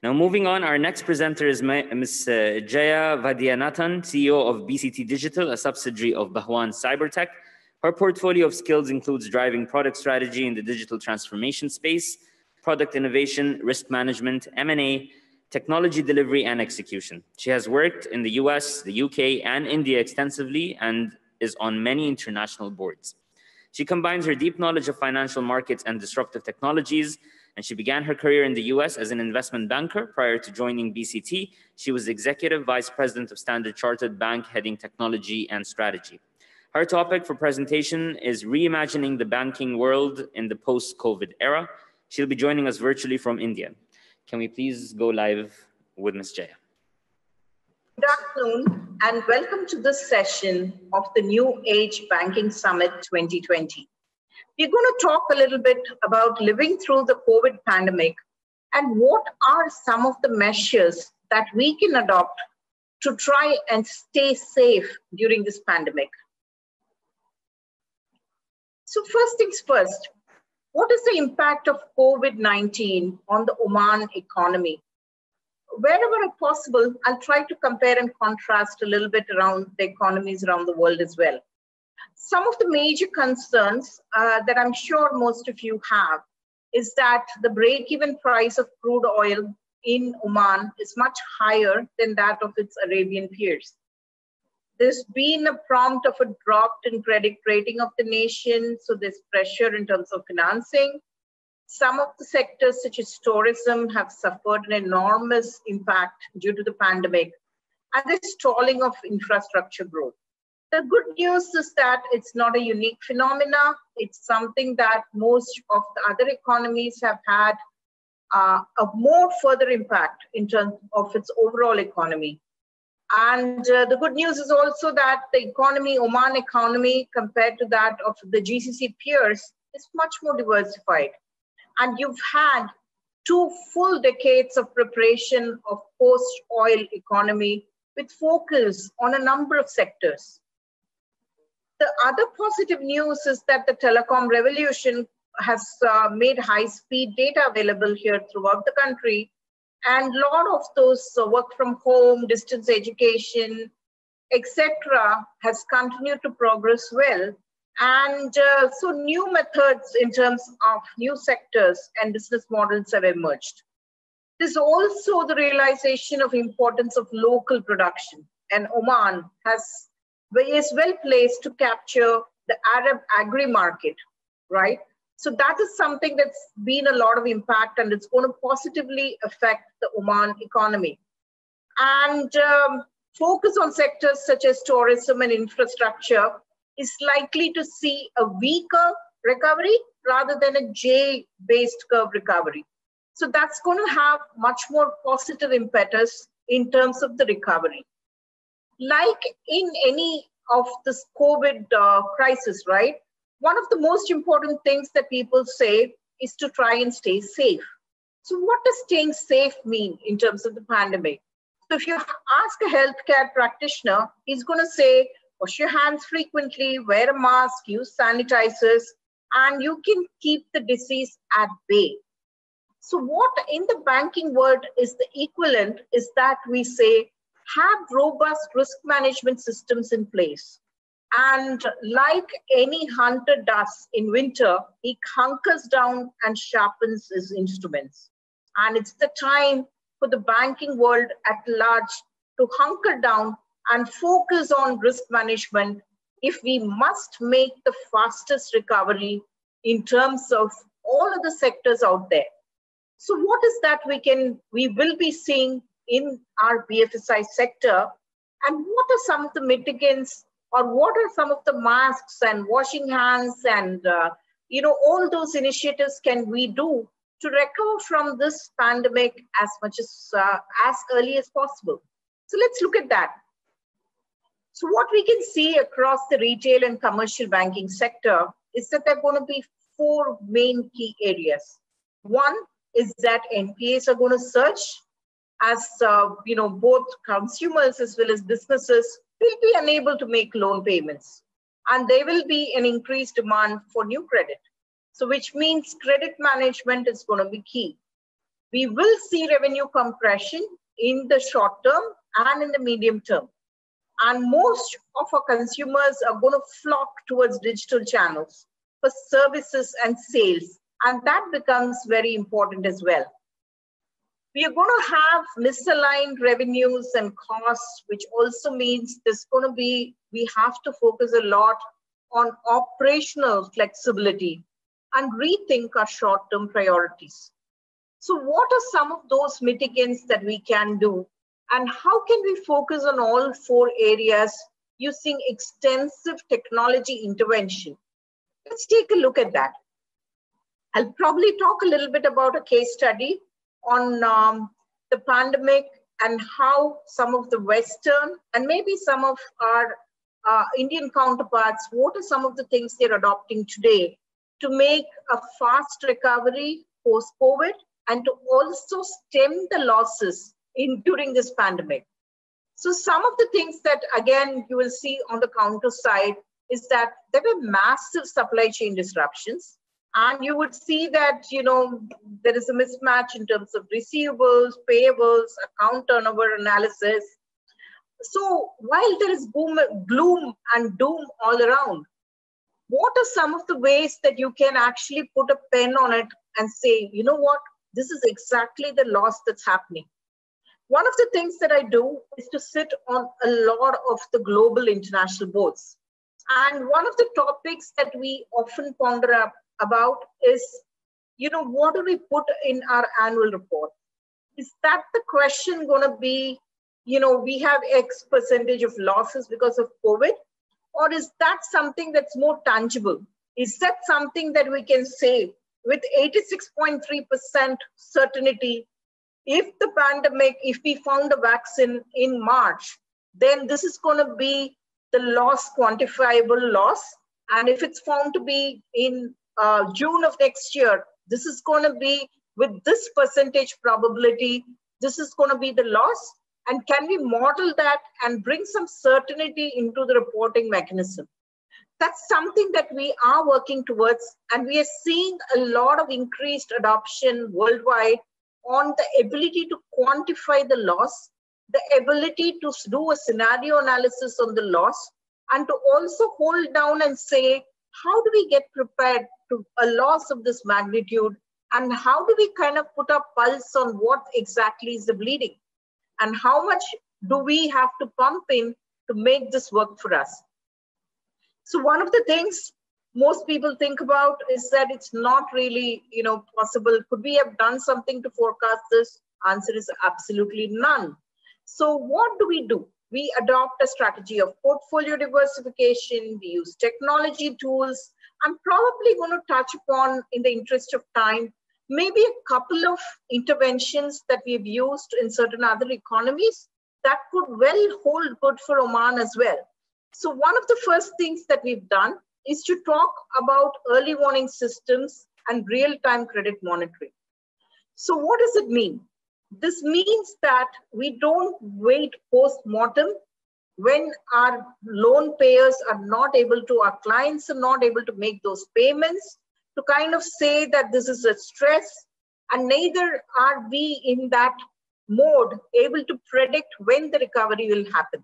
Now, moving on, our next presenter is Ms. Jaya Vaidyanathan, CEO of BCT Digital, a subsidiary of Bahwan Cybertech. Her portfolio of skills includes driving product strategy in the digital transformation space, product innovation, risk management, M&A, technology delivery, and execution. She has worked in the US, the UK, and India extensively and is on many international boards. She combines her deep knowledge of financial markets and disruptive technologies, and she began her career in the US as an investment banker. Prior to joining BCT, she was Executive Vice President of Standard Chartered Bank, heading technology and strategy. Her topic for presentation is reimagining the banking world in the post-COVID era. She'll be joining us virtually from India. Can we please go live with Ms. Jaya? Good afternoon and welcome to this session of the New Age Banking Summit 2020. We're going to talk a little bit about living through the COVID pandemic and what are some of the measures that we can adopt to try and stay safe during this pandemic. So first things first, what is the impact of COVID-19 on the Oman economy? Wherever possible, I'll try to compare and contrast a little bit around the economies around the world as well. Some of the major concerns that I'm sure most of you have is that the break-even price of crude oil in Oman is much higher than that of its Arabian peers. There's been a prompt of a drop in credit rating of the nation, so there's pressure in terms of financing. Some of the sectors, such as tourism, have suffered an enormous impact due to the pandemic, and the stalling of infrastructure growth. The good news is that it's not a unique phenomena. It's something that most of the other economies have had a more further impact in terms of its overall economy. And the good news is also that the economy, Oman economy, compared to that of the GCC peers, is much more diversified. And you've had 2 full decades of preparation of post-oil economy with focus on a number of sectors. The other positive news is that the telecom revolution has made high-speed data available here throughout the country. And a lot of those work from home, distance education, etc., has continued to progress well. And so new methods in terms of new sectors and business models have emerged. There's also the realization of importance of local production. And Oman is well placed to capture the Arab agri-market, right? So that is something that's been a lot of impact, and it's going to positively affect the Oman economy. And focus on sectors such as tourism and infrastructure is likely to see a weaker recovery rather than a J-based curve recovery. So that's going to have much more positive impetus in terms of the recovery. Like in any of this COVID crisis, right? One of the most important things that people say is to try and stay safe. So what does staying safe mean in terms of the pandemic? So if you ask a healthcare practitioner, he's going to say, wash your hands frequently, wear a mask, use sanitizers, and you can keep the disease at bay. So what in the banking world is the equivalent is that we say, have robust risk management systems in place. And like any hunter does in winter, he hunkers down and sharpens his instruments. And it's the time for the banking world at large to hunker down and focus on risk management if we must make the fastest recovery in terms of all of the sectors out there. So what is that we will be seeing in our BFSI sector, and what are some of the mitigants, or what are some of the masks and washing hands and all those initiatives can we do to recover from this pandemic as early as possible? So let's look at that. So what we can see across the retail and commercial banking sector is that there are going to be 4 main key areas. One is that NPAs are going to surge as both consumers as well as businesses will be unable to make loan payments, and there will be an increased demand for new credit. So which means credit management is going to be key. We will see revenue compression in the short term and in the medium term. And most of our consumers are going to flock towards digital channels for services and sales. And that becomes very important as well. We are going to have misaligned revenues and costs, which also means there's going to be, we have to focus a lot on operational flexibility and rethink our short-term priorities. So what are some of those mitigants that we can do? And how can we focus on all four areas using extensive technology intervention? Let's take a look at that. I'll probably talk a little bit about a case study on the pandemic and how some of the Western and maybe some of our Indian counterparts, what are some of the things they're adopting today to make a fast recovery post-COVID and to also stem the losses during this pandemic. So some of the things that, again, you will see on the counter side is that there were massive supply chain disruptions. And you would see that, you know, there is a mismatch in terms of receivables, payables, account turnover analysis. So while there is gloom and doom all around, what are some of the ways that you can actually put a pen on it and say, you know what, this is exactly the loss that's happening. One of the things that I do is to sit on a lot of the global international boards. And one of the topics that we often ponder about is, you know, what do we put in our annual report? Is that the question going to be, you know, we have X percentage of losses because of COVID? Or is that something that's more tangible? Is that something that we can say with 86.3% certainty, if the pandemic, if we found a vaccine in March, then this is going to be the loss, quantifiable loss. And if it's found to be in June of next year, this is going to be with this percentage probability, this is going to be the loss. And can we model that and bring some certainty into the reporting mechanism? That's something that we are working towards. And we are seeing a lot of increased adoption worldwide on the ability to quantify the loss, the ability to do a scenario analysis on the loss, and to also hold down and say, how do we get prepared to a loss of this magnitude? And how do we kind of put a pulse on what exactly is the bleeding? And how much do we have to pump in to make this work for us? So one of the things most people think about is that it's not really, you know, possible. Could we have done something to forecast this? Answer is absolutely none. So what do? We adopt a strategy of portfolio diversification. We use technology tools. I'm probably going to touch upon, in the interest of time, maybe a couple of interventions that we've used in certain other economies that could well hold good for Oman as well. So one of the first things that we've done is to talk about early warning systems and real-time credit monitoring. So what does it mean? This means that we don't wait post-mortem when our loan payers are not able to, our clients are not able to make those payments, to kind of say that this is a stress, and neither are we in that mode able to predict when the recovery will happen.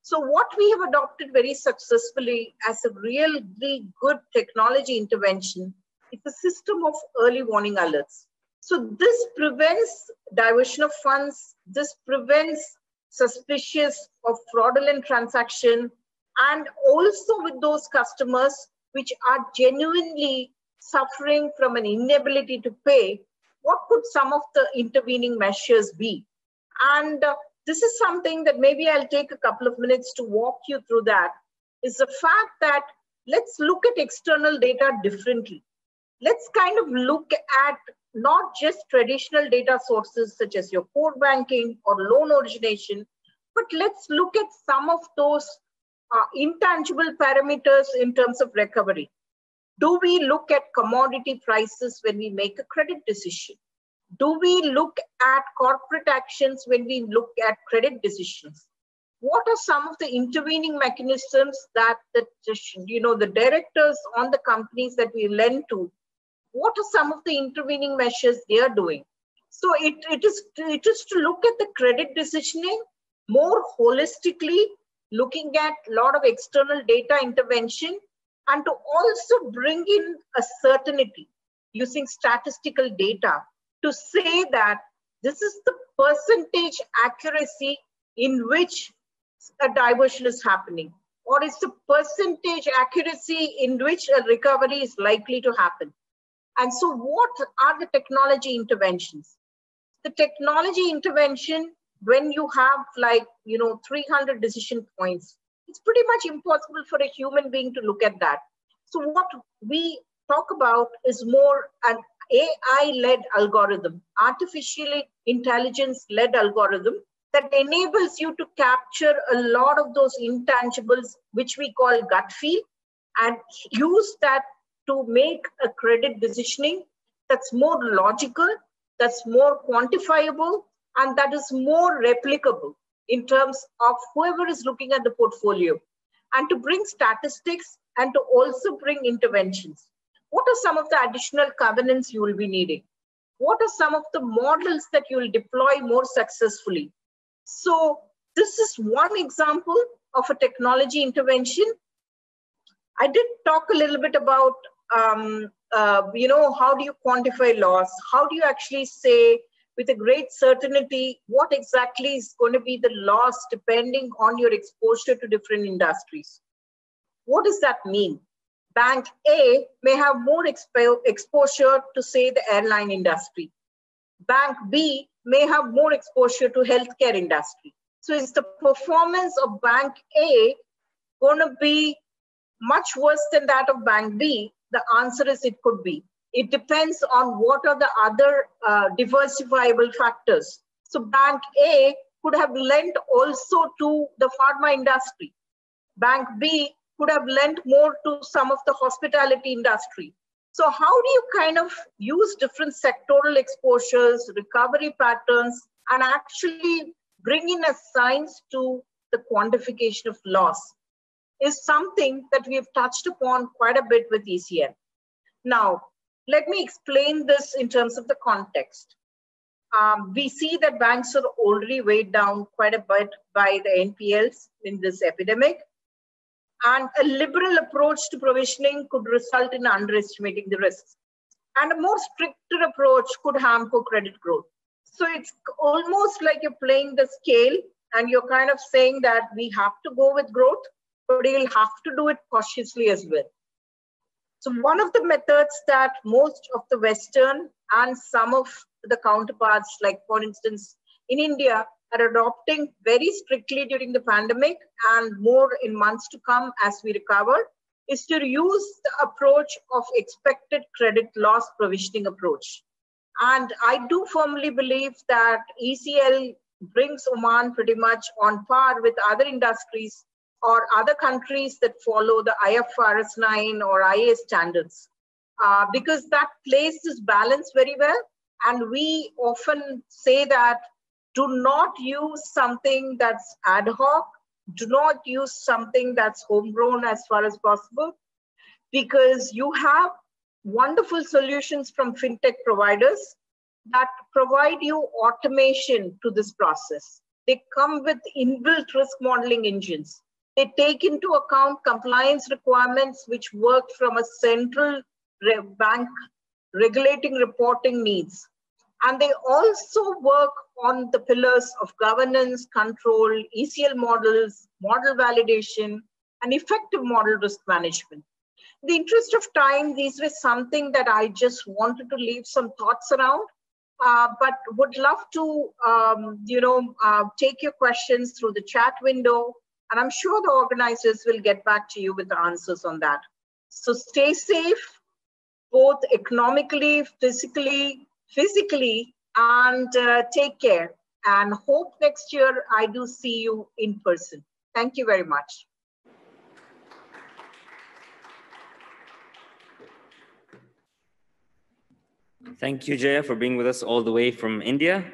So what we have adopted very successfully as a really good technology intervention is a system of early warning alerts. So this prevents diversion of funds, this prevents suspicious of fraudulent transaction, and also with those customers which are genuinely suffering from an inability to pay, what could some of the intervening measures be? And this is something that maybe I'll take a couple of minutes to walk you through that, is the fact that let's look at external data differently. Let's kind of look at not just traditional data sources such as your core banking or loan origination, but let's look at some of those intangible parameters in terms of recovery. Do we look at commodity prices when we make a credit decision? Do we look at corporate actions when we look at credit decisions? What are some of the intervening mechanisms that the directors on the companies that we lend to, what are some of the intervening measures they are doing? So it is to look at the credit decisioning more holistically, looking at a lot of external data intervention, and to also bring in a certainty using statistical data to say that this is the percentage accuracy in which a diversion is happening, or it's the percentage accuracy in which a recovery is likely to happen. And so what are the technology interventions? The technology intervention, when you have 300 decision points, it's pretty much impossible for a human being to look at that. So what we talk about is more an AI-led algorithm, artificial intelligence-led algorithm that enables you to capture a lot of those intangibles, which we call gut feel, and use that to make a credit decisioning that's more logical, that's more quantifiable, and that is more replicable in terms of whoever is looking at the portfolio, and to bring statistics and to also bring interventions. What are some of the additional covenants you will be needing? What are some of the models that you will deploy more successfully? So this is one example of a technology intervention. I did talk a little bit about, how do you quantify loss? How do you actually say with a great certainty what exactly is going to be the loss depending on your exposure to different industries? What does that mean? Bank A may have more exposure to, say, the airline industry. Bank B may have more exposure to healthcare industry. So is the performance of Bank A going to be much worse than that of Bank B? The answer is it could be. It depends on what are the other diversifiable factors. So Bank A could have lent also to the pharma industry. Bank B could have lent more to some of the hospitality industry. So how do you kind of use different sectoral exposures, recovery patterns, and actually bring in a science to the quantification of loss is something that we have touched upon quite a bit with ECL. Now, let me explain this in terms of the context. We see that banks are already weighed down quite a bit by the NPLs in this epidemic. And a liberal approach to provisioning could result in underestimating the risks. And a more stricter approach could hamper credit growth. So it's almost like you're playing the scale and you're kind of saying that we have to go with growth, but you'll have to do it cautiously as well. So one of the methods that most of the Western and some of the counterparts, like for instance, in India, are adopting very strictly during the pandemic and more in months to come as we recover, is to use the approach of expected credit loss provisioning approach. And I do firmly believe that ECL brings Oman pretty much on par with other industries or other countries that follow the IFRS 9 or IA standards, because that plays this balance very well. And we often say that do not use something that's ad hoc, do not use something that's homegrown as far as possible, because you have wonderful solutions from fintech providers that provide you automation to this process. They come with inbuilt risk modeling engines. They take into account compliance requirements which work from a central bank regulating reporting needs. And they also work on the pillars of governance, control, ECL models, model validation, and effective model risk management. In the interest of time, these were something that I just wanted to leave some thoughts around, but would love to take your questions through the chat window. And I'm sure the organizers will get back to you with the answers on that. So stay safe, both economically, physically, and take care. And hope next year I do see you in person. Thank you very much. Thank you, Jaya, for being with us all the way from India.